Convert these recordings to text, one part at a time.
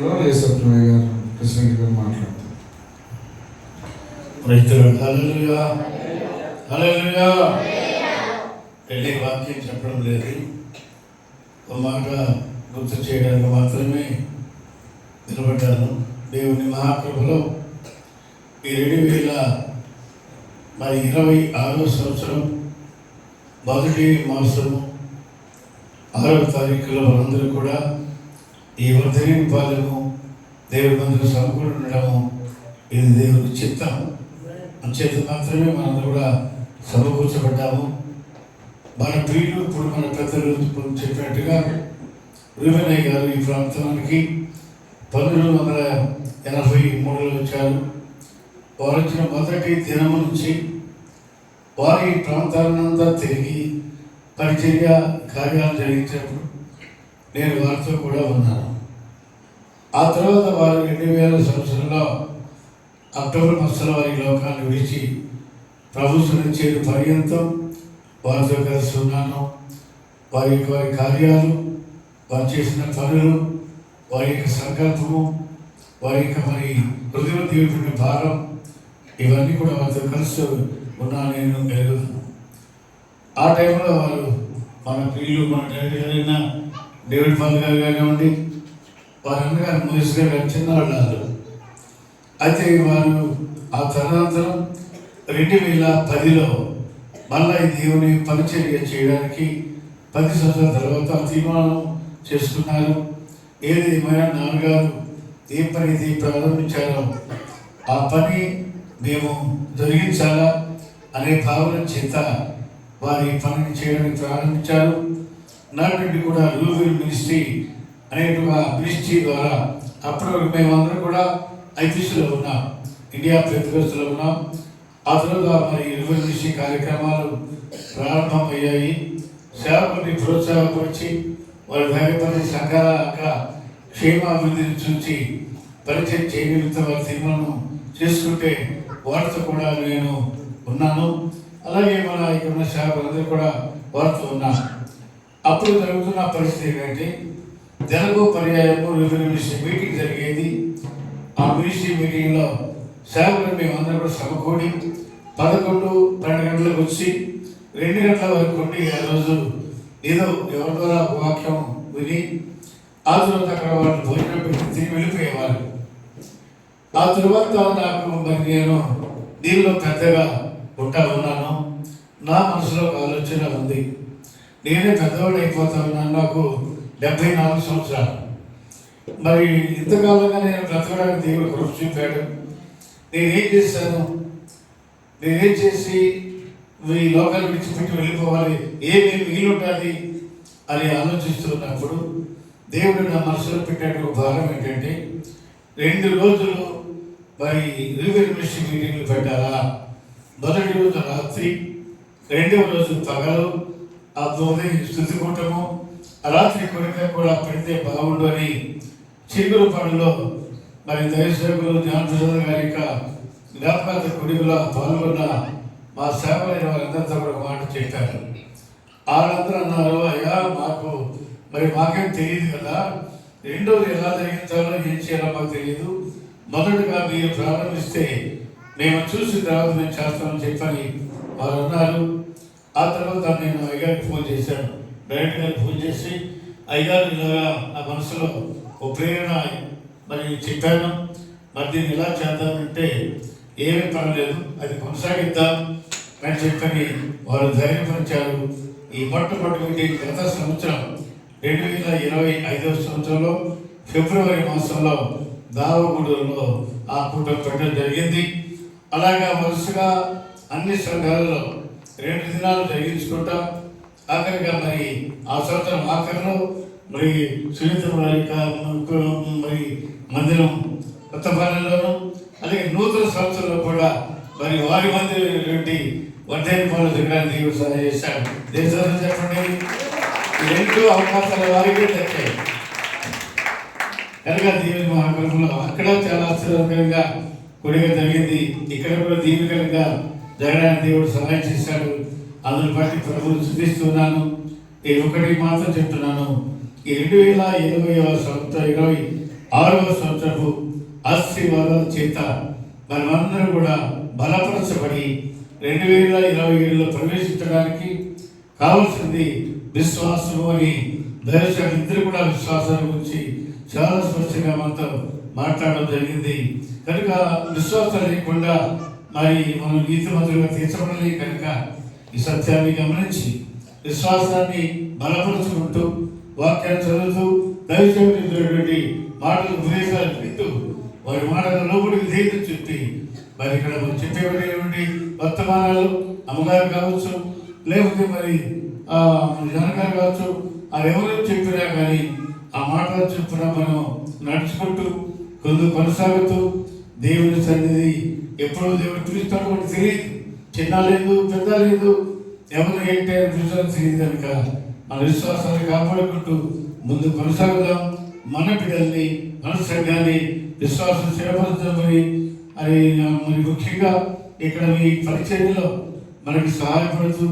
President గారు మాట్లాడతారు. వెళ్ళి వాక్యం చెప్పడం లేదు, ఒక మాట గుర్తు చేయడానికి మాత్రమే నిలబడ్డాను. దేవుని మహాకృపలో ఈ 2026 సంవత్సరం మొదటి మాసం 6వ తారీఖులో మనందరూ కూడా ఈ వర్ధని పాలము దేవుడి మందిరం సమకూడి ఉండడము ఇది దేవుని చిత్తం. అంచేత మాత్రమే మనందరూ కూడా సమకూర్చబడ్డాము. మన ప్రియులు ఇప్పుడు మన పెద్దలు చెప్పినట్టుగా రూబెనయ్య గారు ఈ ప్రాంతానికి 1983లో వచ్చారు. వారు వచ్చిన మొదటి దినము నుంచి వారి ప్రాంతాలనంతా తిరిగి పరిచర్య కార్యాలు జరిగించినప్పుడు నేను వారితో కూడా ఉన్నాను. ఆ తర్వాత వారు 2000 సంవత్సరంలో అక్టోబర్ మాసంలో వారి లోకాన్ని విడిచి ప్రభు చేరు పర్యంతం వారితో కలిసి ఉన్నాను. వారి కార్యాలు, వారు చేసిన పనులు, వారి యొక్క సంకల్పము, వారి యొక్క హృదయం దేవుడిన భారం, ఇవన్నీ కూడా వారితో కలిసి ఉన్నాను నేను ఎరుగుతున్నాను. ఆ టైంలో వారు మన ప్రియులు, మన డైరెక్టర్ గారైన డేవిడ్ పాల్ గారు కానివ్వండి, వారి అన్నగారు మోయిస్ గారు చిన్నవాళ్ళు. అయితే వారు ఆ తదనంతరం 2010లో మళ్ళా ఈ దేవుని పరిచర్య చేయడానికి 10 సంవత్సరాల తర్వాత తీర్మానం చేసుకున్నారు. ఏది ఏమైనా నాన్నగారు ఏ పని అయితే ప్రారంభించారో ఆ పని మేము జరిగించాలా అనే భావన చేత వారి పనిని చేయడానికి ప్రారంభించారు. నాటి కూడా రూబెల్ మినిస్ట్రీ అనేటువంటి మినిస్ట్రీ ద్వారా అప్పుడు మేమందరం కూడా ఐపీసీలో ఉన్నాం, ఇండియా పెద్దగస్తులో ఉన్నాం. ఆ తర్వాత రూబెల్ మినిస్ట్రీ కార్యక్రమాలు ప్రారంభమయ్యాయి. సేవకుని ప్రోత్సాహపరిచి వారి ధైర్యపరిచి సంఘాల క్షేమాభివృద్ధిని చూసి పరిచయం చేయగలిగితే వారి తీర్మానం చేసుకుంటే వారితో కూడా నేను ఉన్నాను. అలాగే మన ఇక్కడ ఉన్న సేవకులందరూ కూడా వారితో ఉన్నాను. అప్పుడు జరుగుతున్న పరిస్థితి ఏంటంటే తెలుగు పర్యాయము రూబెల్ మినిస్ట్రీ మీటింగ్ జరిగేది. ఆ మినిస్ట్రీ మీటింగ్లో సేవకులు మేమందరం కూడా సమకూడి 11-12 గంటలకు వచ్చి 2 గంటల వరకు ఉండి ఆ రోజు ఏదో ఎవరి ద్వారా వాక్యం విని ఆ తర్వాత అక్కడ వాళ్ళు భోజనం పెట్టి తిరిగి వెళ్ళిపోయేవారు. ఆ తర్వాత నాకు నేను దీనిలో పెద్దగా ఉన్నాను. నా మనసులో ఒక ఆలోచన ఉంది, నేనే పెద్దవాడు అయిపోతా ఉన్నాను. నాకు 74 సంవత్సరాలు. ఇంతకాలంగా నేను బ్రతకడానికి దేవుడు కృప చూపాడు. నేనేం చేశాను, నేనేం చేసి ఈ లోకాలు విడిచిపెట్టి వెళ్ళిపోవాలి, ఏమి మిగిలి ఉండాలి అని ఆలోచిస్తున్నప్పుడు దేవుడు నా మనసులో పెట్టాడు ఒక భాగం ఏంటంటే 2 రోజులు రూబెల్ మినిస్ట్రీ మీటింగ్లు పెట్టాలా. మొదటి రోజు రాత్రి, 2వ రోజు పగలు, ఆ ఉదయం స్థుతి కూటము, రాత్రి కొడుక కూడా పెడితే బాగుండు అని చిరుగురు పనులో దైవసేవకులు జ్ఞానప్రసాద్ గారి యొక్క జ్ఞాపకార్థ కొడుకులో పాల్గొన్న మా సేవలైన వారందరితో కూడా ఒక మాట చెప్పారు. వాళ్ళందరూ అన్నారు, అయ్యా మాకేం తెలియదు కదా, రెండోది ఎలా జరిగించాలో ఏం చేయాలో మాకు తెలియదు, మొదటగా మీరు ప్రారంభిస్తే మేము చూసిన తర్వాత మేము చేస్తామని చెప్పని వారు అన్నారు. ఆ తర్వాత నేను అయ్యగారికి ఫోన్ చేశాను, డైరెక్టర్ గారికి ఫోన్ చేసి, అయ్యగారు ఇలాగా నా మనసులో ఓ ప్రేరణ చెప్పాను, దీన్ని ఎలా చేద్దామంటే ఏమీ పర్లేదు, అది కొనసాగిద్దాం అని చెప్పని వారు ధైర్యపరిచారు. ఈ మొట్టమొదటి గత సంవత్సరం 2025 సంవత్సరంలో ఫిబ్రవరి మాసంలో దావగూడూరులో ఆ కూటమి పెట్టడం జరిగింది. అలాగా వరుసగా అన్ని సంఘాలలో 2 దినాలు జరిగించుకుంటాం. ఆఖరిగా ఆ సంవత్సరం ఆఖరిలో సునీత మందిరం కొత్తపాలెంలోను, అలాగే నూతన సంవత్సరంలో కూడా వారి మందిరం వర్ధని పనులు జరగడానికి దేవుడు సహాయం చేశాడు. దేశంలో చెప్పండి, 2 అవకాశాల వారికి దక్కాయి కనుక దేవుని మహాకృపలో అక్కడ చాలా ఆశ్చర్యకరంగా కొడిగా జరిగింది. ఇక్కడ కూడా దీవికరంగా జరగడానికి దేవుడు సహాయం చేశాడు. అందుని బట్టి ప్రభువును స్తుతిస్తున్నాను. నేను ఒకటి మాత్రం చెప్తున్నాను, ఈ 2020 6వ సంవత్సరపు ఆశీర్వాదాల చేత మనమందరం కూడా బలపరచబడి 2027లో ప్రవేశించడానికి కావాల్సింది విశ్వాసము అని దైవజనులు ఇద్దరు కూడా విశ్వాసాల గురించి చాలా స్పష్టంగా మనతో మాట్లాడడం జరిగింది. కనుక విశ్వాసం లేకుండా మరి మనం నీతిమంతులుగా తీర్చబడలేదు. కనుక ఈ సత్యాన్ని గమనించి విశ్వాసాన్ని బలపరుచుకుంటూ వాక్యాన్ని చదువుతూ దైవజనుడి మాటలు ఉపదేశాలు వింటూ వారి మాటల లోపలికి ధైర్యం చెప్పి మరి ఇక్కడ చెప్పేటువంటి వర్తమానాలు అమ్మగారు కావచ్చు, లేకపోతే మరి జనగారు కావచ్చు, ఎవరు చెప్పినా కానీ ఆ మాటలు చెప్పినా మనం నడుచుకుంటూ కొనసాగుతూ దేవుని సన్నిధి ఎప్పుడో దేవుడు పిలుస్తాడు మనకు తెలియదు. చిన్న లేదు, పెద్ద లేదు, ఎవరు ఏంటి అని పిలుస్తారో తెలియదు. కనుక మన విశ్వాసాన్ని కాపాడుకుంటూ ముందు కొనసాగుదాం. మన పిల్లల్ని, మన సంఘాన్ని విశ్వాసం స్థిరపరచమని అని మరి ముఖ్యంగా ఇక్కడ మీ పరిచర్యలో మనకి సహాయపడుతూ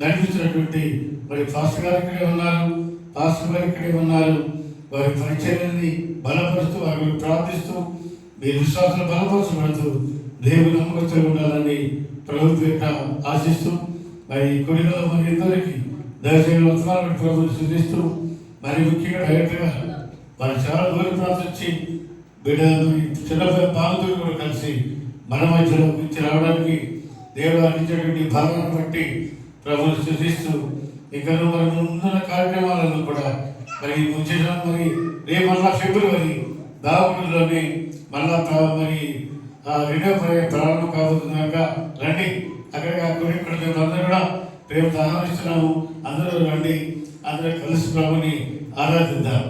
నడిపించినటువంటి మరి పాస్టర్ గారు ఇక్కడే ఉన్నారు, పాస్టర్ గారు ఇక్కడే ఉన్నారు. వారి పరిచర్యల్ని బలపరుస్తూ వారిని ప్రార్థిస్తూ మీ విశ్వాసాలు బలపరచబడుతూ దేవుని నమ్మకంతో ఉండాలని ప్రభుత్వ ఆశిస్తూ మరి కొడిలో మరి ఇద్దరికి దయచేసి ఉత్సవాలను ప్రభుత్వం సూచిస్తూ మరి ముఖ్యంగా డైరెక్ట్గా వారు చాలా దూరం ప్రార్థించి బిడ్డలు చిన్న బాలతో కూడా కలిసి మన మధ్యలో నుంచి రావడానికి దేవుడు అందించేటువంటి భాగాన్ని బట్టి ప్రభుత్వం సూచిస్తూ ఇంకా మరి ముందున్న కార్యక్రమాలను కూడా మరి వచ్చేసిన మరి రేపు మళ్ళా ఫిబ్రవరి దావుడిలోనే మళ్ళా మరి రెండవ ప్రారంభం కాబోతున్నాక రండి. అక్కడికి ఇక్కడ అందరూ కూడా రేపు ఆహ్వానిస్తున్నాము. అందరూ రండి, అందరూ కలిసి ప్రభుని ఆరాధిద్దాం.